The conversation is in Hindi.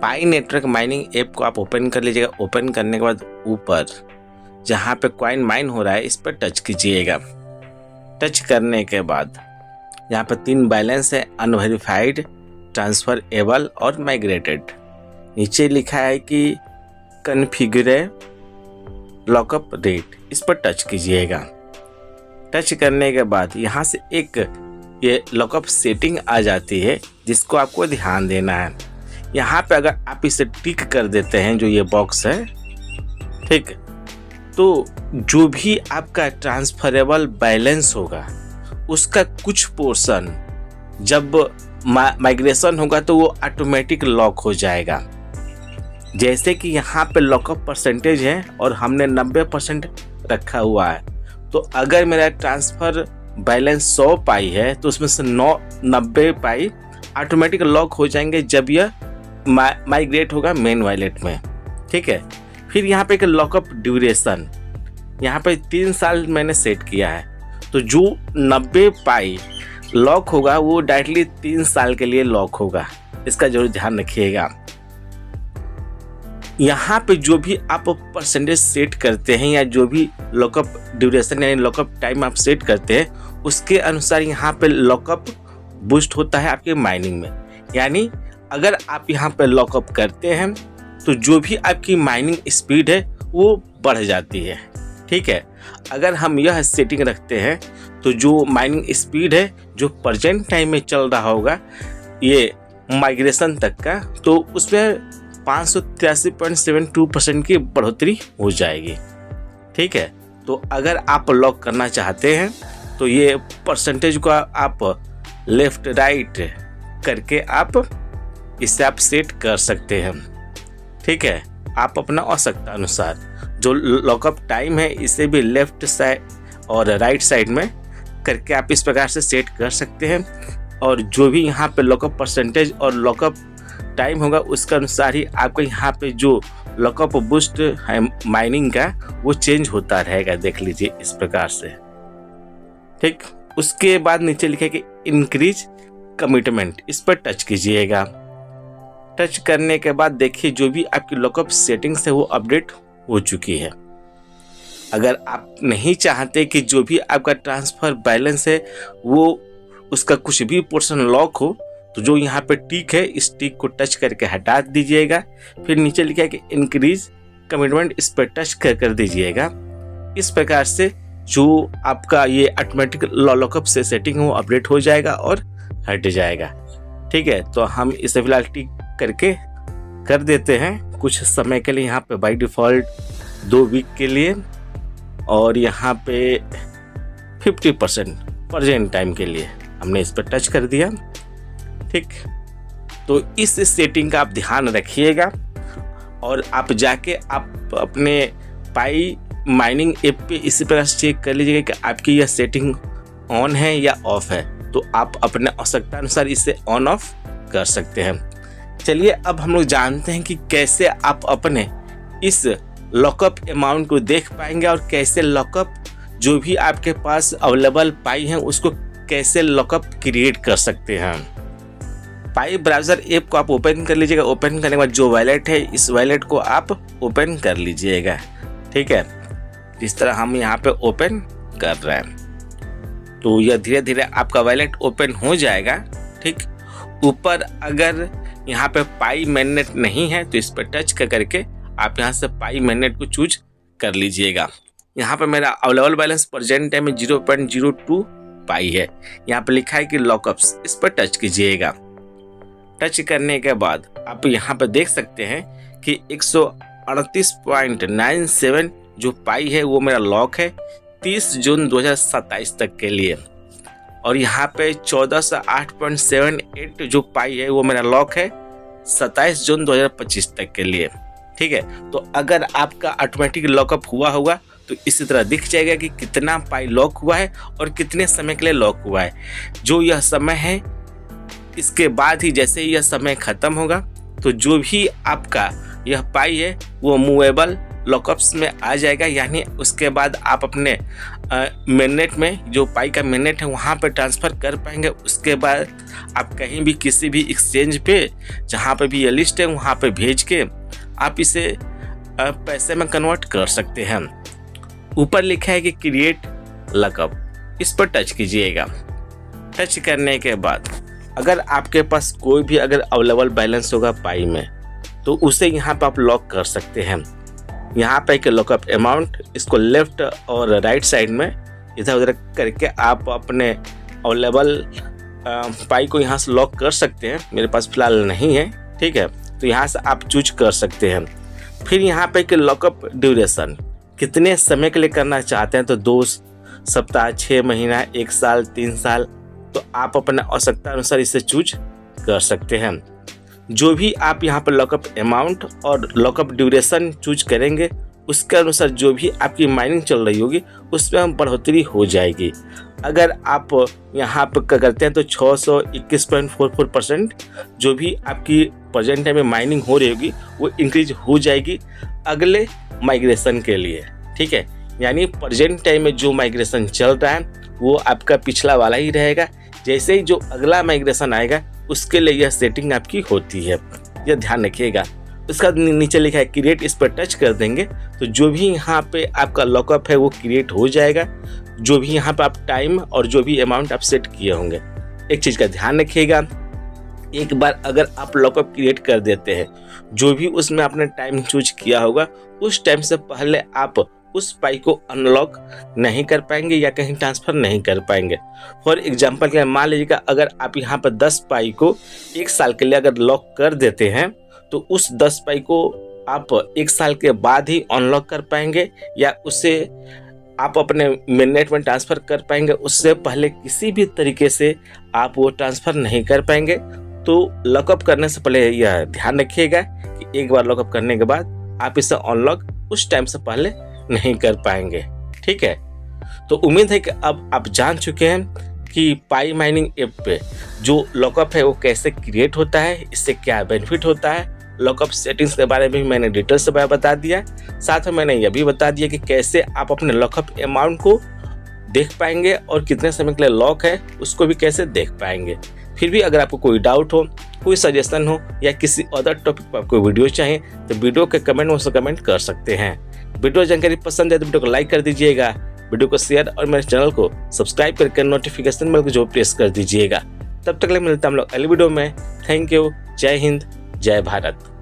पाई नेटवर्क माइनिंग ऐप को आप ओपन कर लीजिएगा। ओपन करने के बाद ऊपर जहाँ पे कॉइन माइन हो रहा है इस पर टच कीजिएगा। टच करने के बाद यहाँ पर 3 बैलेंस है, अनवेरिफाइड, ट्रांसफरेबल और माइग्रेटेड। नीचे लिखा है कि कॉन्फ़िगर लॉकअप रेट, इस पर टच कीजिएगा। टच करने के बाद यहाँ से एक ये लॉकअप सेटिंग आ जाती है जिसको आपको ध्यान देना है। यहाँ पे अगर आप इसे टिक कर देते हैं, जो ये बॉक्स है, ठीक, तो जो भी आपका ट्रांसफरेबल बैलेंस होगा उसका कुछ पोर्शन जब माइग्रेशन होगा तो वो ऑटोमेटिक लॉक हो जाएगा। जैसे कि यहाँ पे लॉकअप परसेंटेज है और हमने 90% रखा हुआ है, तो अगर मेरा ट्रांसफ़र बैलेंस 100 पाई है तो उसमें से 90 पाई ऑटोमेटिक लॉक हो जाएंगे जब यह माइग्रेट होगा मेन वॉलेट में। ठीक है, फिर यहाँ पे एक लॉकअप ड्यूरेशन, यहाँ पे 3 साल मैंने सेट किया है, तो जो 90 पाई लॉक होगा वो डायरेक्टली 3 साल के लिए लॉक होगा। इसका जरूर ध्यान रखिएगा। यहाँ पे जो भी आप परसेंटेज सेट करते हैं या जो भी लॉकअप ड्यूरेशन यानी लॉकअप टाइम आप सेट करते हैं उसके अनुसार यहाँ पे लॉकअप बूस्ट होता है आपके माइनिंग में। यानी अगर आप यहाँ पे लॉकअप करते हैं तो जो भी आपकी माइनिंग स्पीड है वो बढ़ जाती है। ठीक है, अगर हम यह सेटिंग रखते हैं तो जो माइनिंग स्पीड है जो प्रेजेंट टाइम में चल रहा होगा ये माइग्रेशन तक का, तो उसमें 583.72% की बढ़ोतरी हो जाएगी। ठीक है, तो अगर आप लॉक करना चाहते हैं तो ये परसेंटेज को आप लेफ्ट राइट करके आप इसे आप सेट कर सकते हैं। ठीक है, आप अपना आवश्यकता अनुसार जो लॉकअप टाइम है इसे भी लेफ्ट साइड और राइट साइड में करके आप इस प्रकार से सेट कर सकते हैं, और जो भी यहाँ पे लॉकअप परसेंटेज और लॉकअप टाइम होगा उसके अनुसार ही आपको यहाँ पे जो लॉकअप बूस्ट है माइनिंग का वो चेंज होता रहेगा। देख लीजिए इस प्रकार से। ठीक, उसके बाद नीचे लिखा है कि इंक्रीज कमिटमेंट, इस पर टच कीजिएगा। टच करने के बाद देखिए जो भी आपकी लॉकअप सेटिंग्स है वो अपडेट हो चुकी है। अगर आप नहीं चाहते कि जो भी आपका ट्रांसफ़र बैलेंस है वो उसका कुछ भी पोर्शन लॉक हो, तो जो यहाँ पे टिक है इस टिक को टच करके हटा दीजिएगा। फिर नीचे लिखा है कि इंक्रीज कमिटमेंट, इस पर टच कर दीजिएगा। इस प्रकार से जो आपका ये ऑटोमेटिक लॉकअप से सेटिंग है वो अपडेट हो जाएगा और हट जाएगा। ठीक है, तो हम इसे फिलहाल टिक करके कर देते हैं कुछ समय के लिए, यहाँ पे बाय डिफ़ॉल्ट 2 वीक के लिए, और यहाँ पे 50% प्रेजेंट टाइम के लिए हमने इस पर टच कर दिया। ठीक, तो इस सेटिंग का आप ध्यान रखिएगा और आप जाके आप अपने पाई माइनिंग ऐप पे इसी प्रकार से चेक कर लीजिएगा कि आपकी यह सेटिंग ऑन है या ऑफ है, तो आप अपने आवश्यकता अनुसार इसे ऑन ऑफ कर सकते हैं। चलिए अब हम लोग जानते हैं कि कैसे आप अपने इस लॉकअप अमाउंट को देख पाएंगे और कैसे लॉकअप जो भी आपके पास अवेलेबल पाई हैं उसको कैसे लॉकअप क्रिएट कर सकते हैं। पाई ब्राउज़र ऐप को आप ओपन कर लीजिएगा। ओपन करने के बाद जो वॉलेट है इस वॉलेट को आप ओपन कर लीजिएगा। ठीक है, जिस तरह हम यहाँ पे ओपन कर रहे हैं तो यह धीरे धीरे आपका वॉलेट ओपन हो जाएगा। ठीक, ऊपर अगर यहाँ पे पाई मैनेट नहीं है तो इस पर टच करके आप यहाँ से पाई मैनेट को चूज कर लीजिएगा। यहाँ पे मेरा अवेलेबल बैलेंस प्रेजेंट टाइम में 0.02 पाई है। यहाँ पे लिखा है कि लॉकअप्स, इस पर टच कीजिएगा। टच करने के बाद आप यहाँ पे देख सकते हैं कि 138.97 जो पाई है वो मेरा लॉक है 30 जून 2027 तक के लिए, और यहाँ पे 1408.78 जो पाई है वो मेरा लॉक है 27 जून 2025 तक के लिए। ठीक है, तो अगर आपका ऑटोमेटिक लॉकअप हुआ होगा तो इसी तरह दिख जाएगा कि कितना पाई लॉक हुआ है और कितने समय के लिए लॉक हुआ है। जो यह समय है इसके बाद ही जैसे ही यह समय ख़त्म होगा तो जो भी आपका यह पाई है वो मूवेबल लॉकअप्स में आ जाएगा, यानी उसके बाद आप अपने मेननेट में, जो पाई का मेननेट है वहाँ पे ट्रांसफ़र कर पाएंगे। उसके बाद आप कहीं भी किसी भी एक्सचेंज पे जहाँ पे भी ये लिस्ट है वहाँ पे भेज के आप इसे पैसे में कन्वर्ट कर सकते हैं। ऊपर लिखा है कि क्रिएट लॉकअप, इस पर टच कीजिएगा। टच करने के बाद अगर आपके पास कोई भी अगर अवेलेबल बैलेंस होगा पाई में तो उसे यहाँ पर आप लॉक कर सकते हैं। यहाँ पे एक लॉकअप अमाउंट, इसको लेफ्ट और राइट साइड में इधर उधर करके आप अपने अवेलेबल पाई को यहाँ से लॉक कर सकते हैं। मेरे पास फिलहाल नहीं है, ठीक है, तो यहाँ से आप चूज कर सकते हैं। फिर यहाँ पे एक लॉकअप ड्यूरेशन, कितने समय के लिए करना चाहते हैं, तो 2 सप्ताह, 6 महीना, 1 साल, 3 साल, तो आप अपने आवश्यकता अनुसार इसे चूज कर सकते हैं। जो भी आप यहाँ पर लॉकअप अमाउंट और लॉकअप ड्यूरेशन चूज करेंगे उसके अनुसार जो भी आपकी माइनिंग चल रही होगी उसमें बढ़ोतरी हो जाएगी। अगर आप यहाँ पर करते हैं तो 621.44% जो भी आपकी प्रेजेंट टाइम में माइनिंग हो रही होगी वो इंक्रीज हो जाएगी अगले माइग्रेशन के लिए, ठीक है। यानी प्रेजेंट टाइम में जो माइग्रेशन चल रहा है वो आपका पिछला वाला ही रहेगा। जैसे ही जो अगला माइग्रेशन आएगा उसके लिए यह सेटिंग आपकी होती है, यह ध्यान रखिएगा। उसका नीचे लिखा है क्रिएट, इस पर टच कर देंगे तो जो भी यहाँ पे आपका लॉकअप है वो क्रिएट हो जाएगा। जो भी यहाँ पे आप टाइम और जो भी अमाउंट आप सेट किए होंगे, एक चीज़ का ध्यान रखिएगा, एक बार अगर आप लॉकअप क्रिएट कर देते हैं, जो भी उसमें आपने टाइम चूज किया होगा उस टाइम से पहले आप उस पाई को अनलॉक नहीं कर पाएंगे या कहीं ट्रांसफ़र नहीं कर पाएंगे। फॉर एग्जांपल के मान लीजिएगा अगर आप यहाँ पर 10 पाई को 1 साल के लिए अगर लॉक कर देते हैं तो उस 10 पाई को आप 1 साल के बाद ही अनलॉक कर पाएंगे या उसे आप अपने मेननेट में ट्रांसफ़र कर पाएंगे। उससे पहले किसी भी तरीके से आप वो ट्रांसफ़र नहीं कर पाएंगे। तो लॉकअप करने से पहले यह ध्यान रखिएगा कि एक बार लॉकअप करने के बाद आप इसे अनलॉक उस टाइम से पहले नहीं कर पाएंगे, ठीक है। तो उम्मीद है कि अब आप जान चुके हैं कि पाई माइनिंग ऐप पे जो लॉकअप है वो कैसे क्रिएट होता है, इससे क्या बेनिफिट होता है। लॉकअप सेटिंग्स के बारे में भी मैंने डिटेल से बता दिया, साथ में मैंने यह भी बता दिया कि कैसे आप अपने लॉकअप अमाउंट को देख पाएंगे और कितने समय के लिए लॉक है उसको भी कैसे देख पाएंगे। फिर भी अगर आपको कोई डाउट हो, कोई सजेशन हो या किसी अदर टॉपिक पर आपको वीडियो चाहिए तो वीडियो के कमेंट में उसको कमेंट कर सकते हैं। वीडियो जानकारी पसंद है तो वीडियो को लाइक कर दीजिएगा, वीडियो को शेयर और मेरे चैनल को सब्सक्राइब करके नोटिफिकेशन बेल को जो प्रेस कर दीजिएगा। तब तक के लिए मिलता हम लोग अगली वीडियो में। Thank you. जय हिंद, जय भारत।